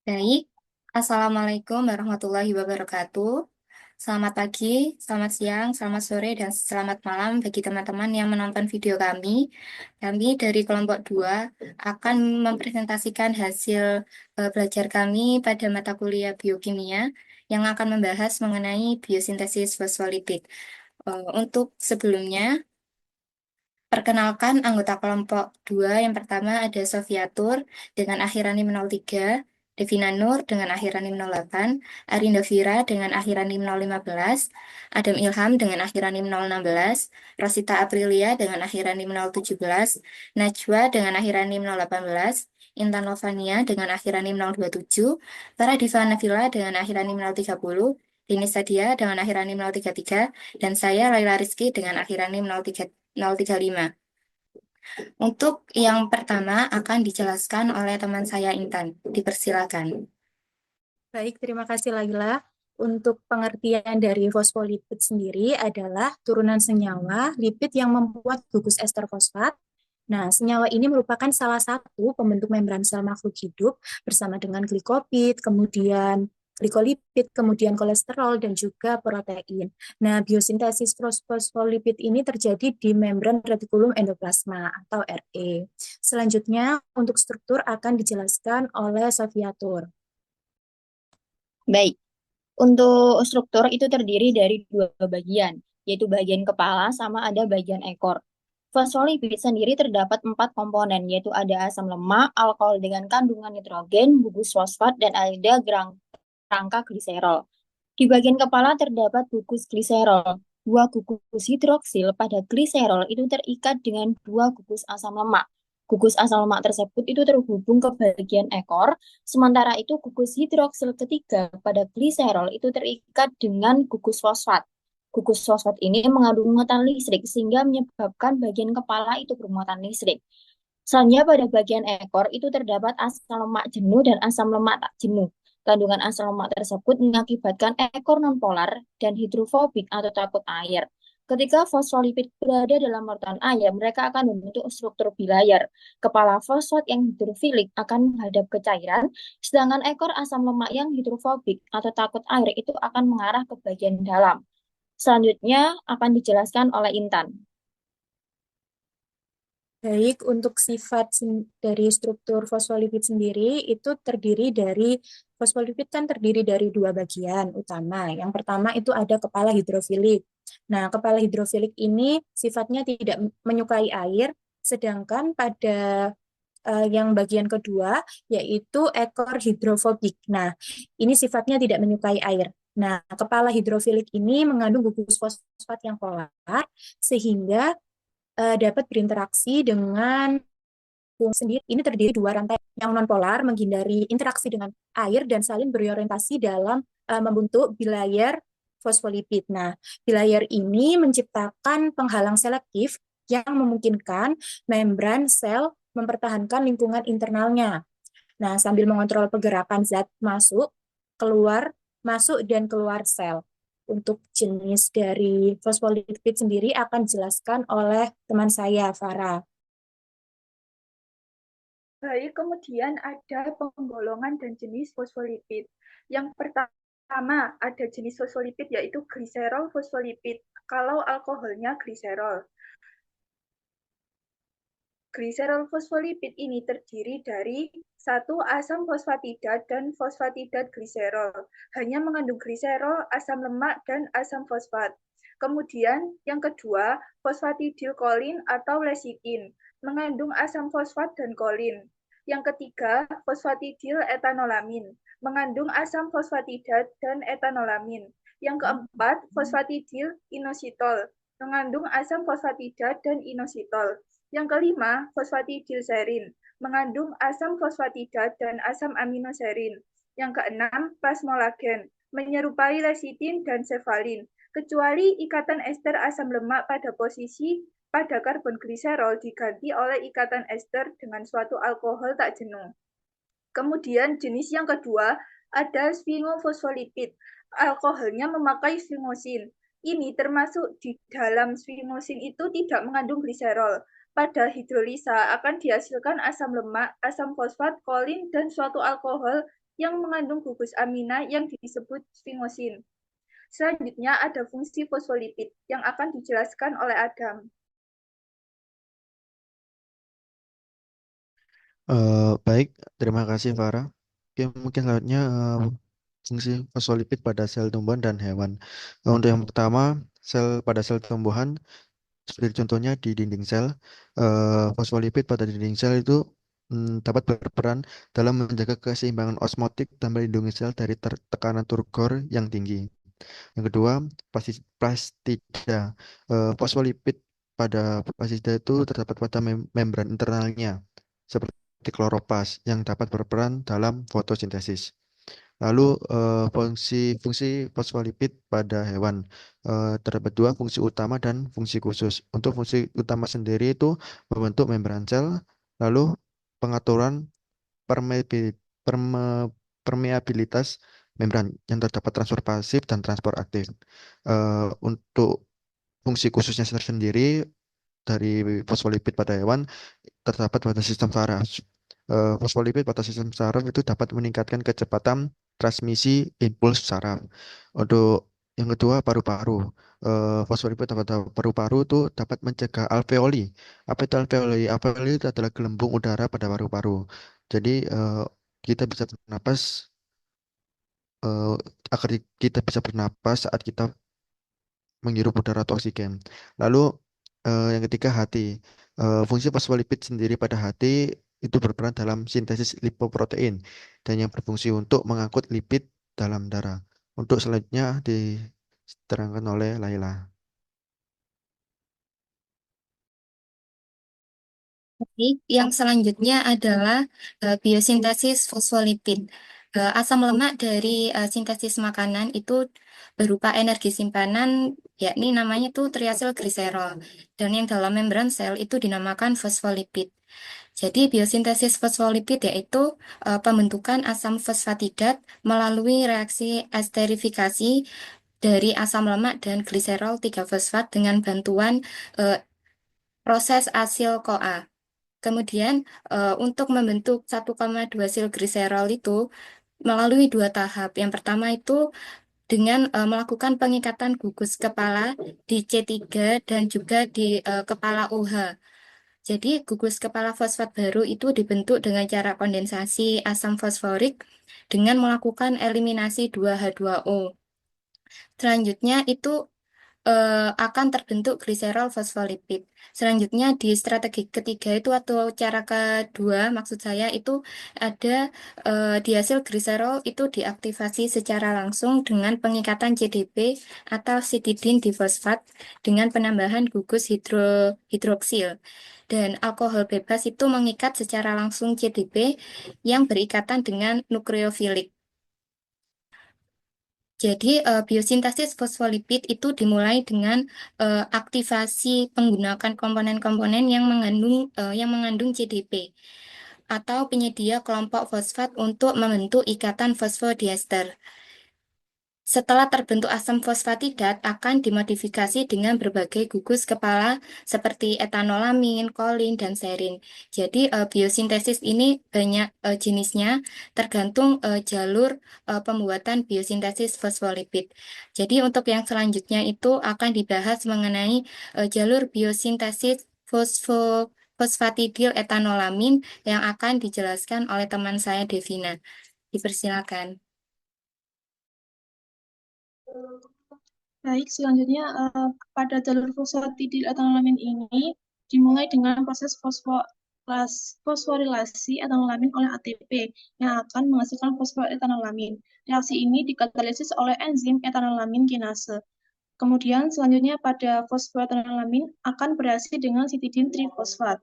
Baik, Assalamualaikum warahmatullahi wabarakatuh. Selamat pagi, selamat siang, selamat sore, dan selamat malam bagi teman-teman yang menonton video kami. Kami dari kelompok 2 akan mempresentasikan hasil belajar kami pada mata kuliah biokimia yang akan membahas mengenai biosintesis fosfolipid. Untuk sebelumnya, perkenalkan anggota kelompok 2 yang pertama ada Sofiatur dengan akhiran NIM 03, Devina Nur dengan akhiran NIM 08, Arinda Vira dengan akhiran NIM 015, Adam Ilham dengan akhiran NIM 016, Rosita Aprilia dengan akhiran NIM 017, Najwa dengan akhiran NIM 018, Intan Lovania dengan akhiran NIM 027, Farah Diva Nabila dengan akhiran NIM 030, Dini Sadia dengan akhiran NIM 033, dan saya Laila Rizky dengan akhiran NIM 035. Untuk yang pertama akan dijelaskan oleh teman saya Intan. Dipersilakan. Baik, terima kasih Laila. Untuk pengertian dari fosfolipid sendiri adalah turunan senyawa lipid yang membuat gugus ester fosfat. Nah, senyawa ini merupakan salah satu pembentuk membran sel makhluk hidup bersama dengan glikopid, kemudian glikolipid, kemudian kolesterol, dan juga protein. Nah, biosintesis fosfolipid ini terjadi di membran retikulum endoplasma atau RE. Selanjutnya, untuk struktur akan dijelaskan oleh Sofiatur. Baik, untuk struktur itu terdiri dari dua bagian, yaitu bagian kepala sama ada bagian ekor. Fosfolipid sendiri terdapat empat komponen, yaitu ada asam lemak, alkohol dengan kandungan nitrogen, gugus fosfat, dan ada rangka gliserol. Di bagian kepala terdapat gugus gliserol. Dua gugus hidroksil pada gliserol itu terikat dengan dua gugus asam lemak. Gugus asam lemak tersebut itu terhubung ke bagian ekor, sementara itu gugus hidroksil ketiga pada gliserol itu terikat dengan gugus fosfat. Gugus fosfat ini mengandung muatan listrik sehingga menyebabkan bagian kepala itu bermuatan listrik. Selanjutnya pada bagian ekor itu terdapat asam lemak jenuh dan asam lemak tak jenuh. Kandungan asam lemak tersebut mengakibatkan ekor nonpolar dan hidrofobik atau takut air. Ketika fosfolipid berada dalam lautan air, mereka akan membentuk struktur bilayar. Kepala fosfat yang hidrofilik akan menghadap ke cairan, sedangkan ekor asam lemak yang hidrofobik atau takut air itu akan mengarah ke bagian dalam. Selanjutnya akan dijelaskan oleh Intan. Baik, untuk sifat dari struktur fosfolipid sendiri itu terdiri dari fosfolipid kan terdiri dari dua bagian utama. Yang pertama itu ada kepala hidrofilik. Nah, kepala hidrofilik ini sifatnya tidak menyukai air, sedangkan pada yang bagian kedua yaitu ekor hidrofobik. Nah, ini sifatnya tidak menyukai air. Nah, kepala hidrofilik ini mengandung gugus fosfat yang polar sehingga dapat berinteraksi dengan fungsi sendiri. Ini terdiri dua rantai yang nonpolar menghindari interaksi dengan air dan saling berorientasi dalam membentuk bilayer fosfolipid. Nah, bilayer ini menciptakan penghalang selektif yang memungkinkan membran sel mempertahankan lingkungan internalnya. Nah, sambil mengontrol pergerakan zat masuk, keluar, masuk dan keluar sel. Untuk jenis dari fosfolipid sendiri akan dijelaskan oleh teman saya, Farah. Baik, kemudian ada penggolongan dan jenis fosfolipid. Yang pertama ada jenis fosfolipid yaitu gliserol fosfolipid. Kalau alkoholnya gliserol. Gliserol fosfolipid ini terdiri dari satu asam fosfatida dan fosfatidat gliserol. Hanya mengandung gliserol, asam lemak, dan asam fosfat. Kemudian yang kedua, fosfatidilkolin atau lesitin, mengandung asam fosfat dan kolin. Yang ketiga, fosfatidil etanolamin, mengandung asam fosfatidat dan etanolamin. Yang keempat, fosfatidil inositol, mengandung asam fosfatidat dan inositol. Yang kelima, fosfatidilserin, mengandung asam fosfatida dan asam aminoserin. Yang keenam, plasmolagen, menyerupai lesitin dan sefalin, kecuali ikatan ester asam lemak pada posisi pada karbon gliserol diganti oleh ikatan ester dengan suatu alkohol tak jenuh. Kemudian jenis yang kedua ada sfingofosfolipid. Alkoholnya memakai sfingosin. Ini termasuk di dalam sfingosin itu tidak mengandung gliserol. Pada hidrolisa akan dihasilkan asam lemak, asam fosfat, kolin, dan suatu alkohol yang mengandung gugus amina yang disebut sfingosin. Selanjutnya ada fungsi fosfolipid yang akan dijelaskan oleh Adam. Baik, terima kasih Farah. Oke, mungkin selanjutnya fungsi fosfolipid pada sel tumbuhan dan hewan. Untuk yang pertama, pada sel tumbuhan, seperti contohnya di dinding sel, fosfolipid pada dinding sel itu dapat berperan dalam menjaga keseimbangan osmotik dan melindungi sel dari tekanan turgor yang tinggi. Yang kedua, plastida. Fosfolipid pada plastida itu terdapat pada membran internalnya, seperti kloroplast, yang dapat berperan dalam fotosintesis. Lalu fungsi fosfolipid pada hewan terdapat dua fungsi utama dan fungsi khusus. Untuk fungsi utama sendiri itu membentuk membran sel, lalu pengaturan permeabil- permeabilitas membran yang terdapat transfer pasif dan transport aktif. Untuk fungsi khususnya tersendiri dari fosfolipid pada hewan terdapat pada sistem saraf. Fosfolipid pada sistem saraf itu dapat meningkatkan kecepatan transmisi impuls saraf. Untuk yang kedua, paru-paru. Fosfolipid pada paru-paru itu dapat mencegah alveoli. Apa itu alveoli? Alveoli itu adalah gelembung udara pada paru-paru. Jadi kita bisa bernapas eh, agar kita bisa bernapas saat kita menghirup udara atau oksigen. Lalu yang ketiga, hati. Fungsi fosfolipid sendiri pada hati itu berperan dalam sintesis lipoprotein dan yang berfungsi untuk mengangkut lipid dalam darah. Untuk selanjutnya diterangkan oleh Laila. Oke, yang selanjutnya adalah biosintesis fosfolipid. Asam lemak dari sintesis makanan itu berupa energi simpanan, yakni namanya itu triasilgliserol. Dan yang dalam membran sel itu dinamakan fosfolipid. Jadi biosintesis fosfolipid yaitu pembentukan asam fosfatidat melalui reaksi esterifikasi dari asam lemak dan gliserol 3-fosfat dengan bantuan eh, proses asil-CoA. Kemudian untuk membentuk 1,2 sil gliserol itu melalui dua tahap. Yang pertama itu dengan melakukan pengikatan gugus kepala di C3 dan juga di kepala OH. Jadi gugus kepala fosfat baru itu dibentuk dengan cara kondensasi asam fosforik dengan melakukan eliminasi 2H2O. Selanjutnya itu akan terbentuk gliserol fosfolipid. Selanjutnya di strategi ketiga itu atau cara kedua maksud saya itu ada diasil gliserol itu diaktifasi secara langsung dengan pengikatan CDP atau citidin difosfat dengan penambahan gugus hidroksil. Dan alkohol bebas itu mengikat secara langsung CDP yang berikatan dengan nukleofilik. Jadi, biosintesis fosfolipid itu dimulai dengan aktivasi menggunakan komponen-komponen yang mengandung CDP atau penyedia kelompok fosfat untuk membentuk ikatan fosfodiester. Setelah terbentuk asam fosfatidat akan dimodifikasi dengan berbagai gugus kepala seperti etanolamin, kolin, dan serin. Jadi biosintesis ini banyak jenisnya tergantung jalur pembuatan biosintesis fosfolipid. Jadi untuk yang selanjutnya itu akan dibahas mengenai jalur biosintesis fosfatidil etanolamin yang akan dijelaskan oleh teman saya Devina. Dipersilakan. Baik, selanjutnya pada jalur fosfatidil etanolamin ini dimulai dengan proses fosforilasi etanolamin oleh ATP yang akan menghasilkan fosfoetanolamin. Reaksi ini dikatalisis oleh enzim etanolamin kinase. Kemudian selanjutnya pada fosfoetanolamin akan bereaksi dengan citidin trifosfat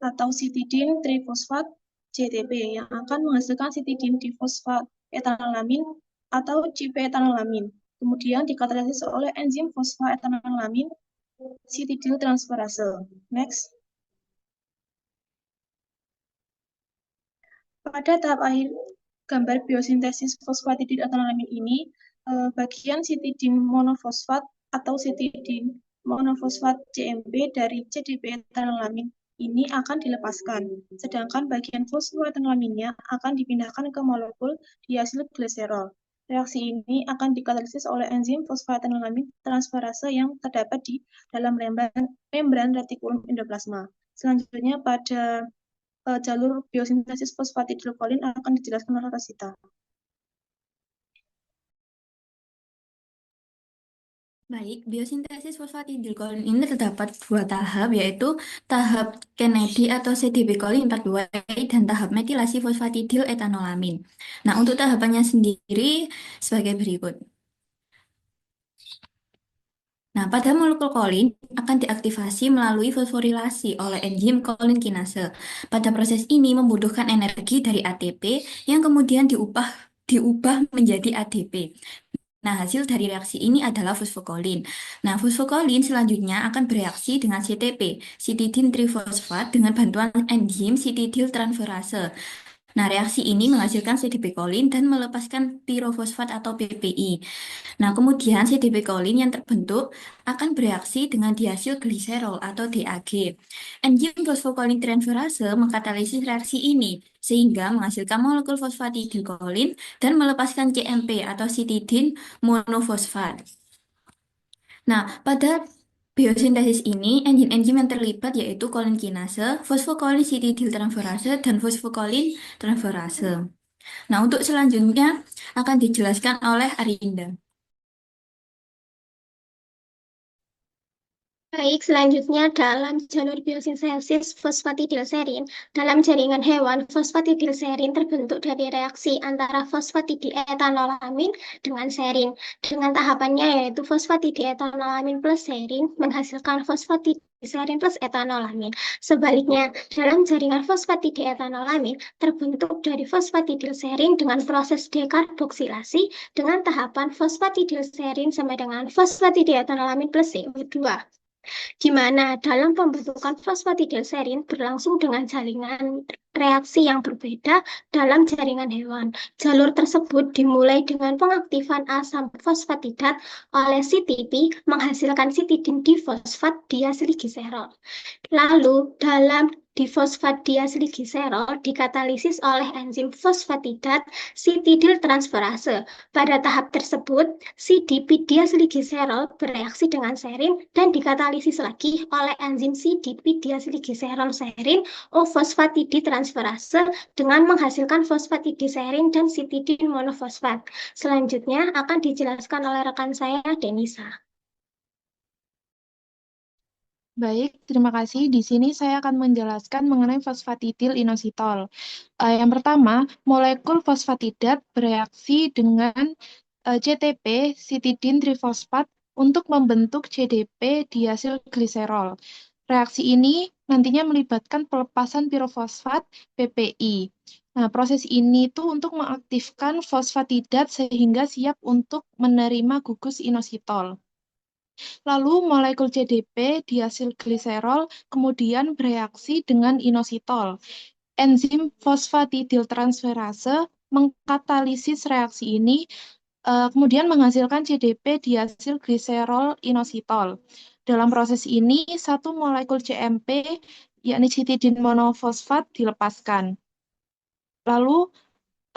atau citidin trifosfat CTP yang akan menghasilkan citidin difosfat etanolamin atau CP-etanolamin. Kemudian dikatalisis oleh enzim fosfoetanolamin citidil transferase. Next. Pada tahap akhir gambar biosintesis fosfatidil etanolamin ini, bagian citidin monofosfat atau citidin monofosfat CMP dari CDP etanolamin ini akan dilepaskan, sedangkan bagian fosfoetanolamina akan dipindahkan ke molekul diasilgliserol. Reaksi ini akan dikatalisis oleh enzim fosfoetanolamin transferase yang terdapat di dalam membran retikulum endoplasma. Selanjutnya pada jalur biosintesis fosfatidilkolin akan dijelaskan oleh Rosita. Baik, biosintesis fosfatidilkolin ini terdapat dua tahap, yaitu tahap Kennedy atau CDP kolin 42 dan tahap metilasi fosfatidil etanolamin. Nah, untuk tahapannya sendiri sebagai berikut. Nah, pada molekul kolin akan diaktifasi melalui fosforilasi oleh enzim kolin kinase. Pada proses ini membutuhkan energi dari ATP yang kemudian diubah menjadi ADP. Nah, hasil dari reaksi ini adalah fosfokolin. Nah, fosfokolin selanjutnya akan bereaksi dengan CTP, citidin trifosfat, dengan bantuan enzim citidil transferase. Nah, reaksi ini menghasilkan CDP-kolin dan melepaskan pirofosfat atau PPI. Nah, kemudian CDP-kolin yang terbentuk akan bereaksi dengan diasilgliserol atau DAG. Enzim fosfokolin transferase mengkatalisis reaksi ini sehingga menghasilkan molekul fosfatidilkolin dan melepaskan CMP atau citidin monofosfat. Nah, pada biosintesis ini enzim-enzim yang terlibat yaitu kolin kinase, fosfokolin citidil transferase, dan fosfokolin transferase. Nah, untuk selanjutnya akan dijelaskan oleh Arinda. Baik, selanjutnya dalam jalur biosintesis fosfatidilserin, dalam jaringan hewan, fosfatidilserin terbentuk dari reaksi antara fosfatidietanolamin dengan serin. Dengan tahapannya yaitu fosfatidietanolamin plus serin menghasilkan fosfatidilserin plus etanolamin. Sebaliknya, dalam jaringan fosfatidietanolamin terbentuk dari fosfatidilserin dengan proses dekarboksilasi dengan tahapan fosfatidilserin sama dengan fosfatidietanolamin plus CO2. Di mana dalam pembentukan fosfatidilserin berlangsung dengan jaringan reaksi yang berbeda dalam jaringan hewan. Jalur tersebut dimulai dengan pengaktifan asam fosfatidat oleh CTP menghasilkan citidin difosfat diasilgliserol. Lalu dalam difosfat diasilgliserol dikatalisis oleh enzim fosfatidat citidil transferase. Pada tahap tersebut, CDP diasilgliserol bereaksi dengan serin dan dikatalisis lagi oleh enzim CDP diasilgliserol serin O-fosfatidtransferase dengan menghasilkan fosfatidilserin dan citidin monofosfat. Selanjutnya akan dijelaskan oleh rekan saya, Denisa. Baik, terima kasih. Di sini saya akan menjelaskan mengenai fosfatidil inositol. Yang pertama, molekul fosfatidat bereaksi dengan CTP, citidin trifosfat, untuk membentuk CDP diasilgliserol. Reaksi ini nantinya melibatkan pelepasan pirofosfat PPI. Nah, proses ini tuh untuk mengaktifkan fosfatidat sehingga siap untuk menerima gugus inositol. Lalu molekul CDP diasilgliserol kemudian bereaksi dengan inositol. Enzim fosfatidiltransferase mengkatalisis reaksi ini, kemudian menghasilkan CDP diasilgliserol inositol. Dalam proses ini, satu molekul CMP, yakni citidin monofosfat, dilepaskan. Lalu,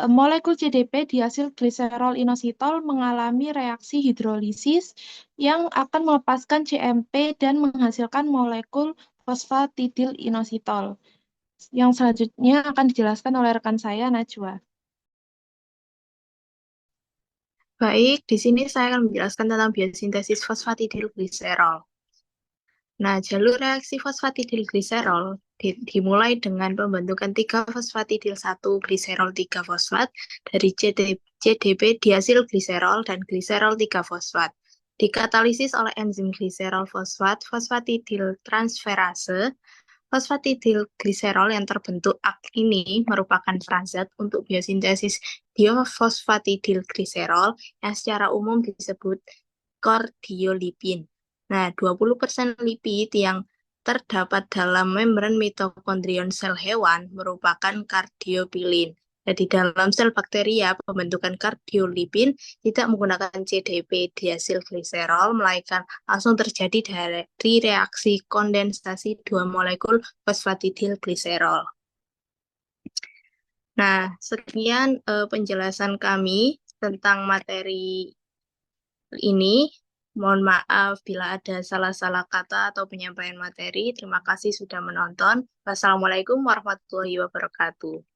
molekul CDP diasilgliserol inositol mengalami reaksi hidrolisis yang akan melepaskan CMP dan menghasilkan molekul fosfatidil inositol. Yang selanjutnya akan dijelaskan oleh rekan saya, Najwa. Baik, di sini saya akan menjelaskan tentang biosintesis fosfatidilgliserol. Nah, jalur reaksi fosfatidilgliserol dimulai dengan pembentukan 3-fosfatidil-1-gliserol 3-fosfat dari CDP diasilgliserol dan gliserol 3-fosfat. Dikatalisis oleh enzim gliserol fosfat, fosfatidiltransferase. Fosfatidilgliserol yang terbentuk ini merupakan perazat untuk biosintesis diofosfatidilgliserol yang secara umum disebut kordiolipin. Nah, 20% lipid yang terdapat dalam membran mitokondrion sel hewan merupakan kardiopilin. Nah, di dalam sel bakteria, pembentukan kardiolipin tidak menggunakan CDP diasilgliserol, melainkan langsung terjadi dari reaksi kondensasi dua molekul fosfatidilgliserol. Nah, sekian penjelasan kami tentang materi ini. Mohon maaf bila ada salah-salah kata atau penyampaian materi. Terima kasih sudah menonton. Wassalamualaikum warahmatullahi wabarakatuh.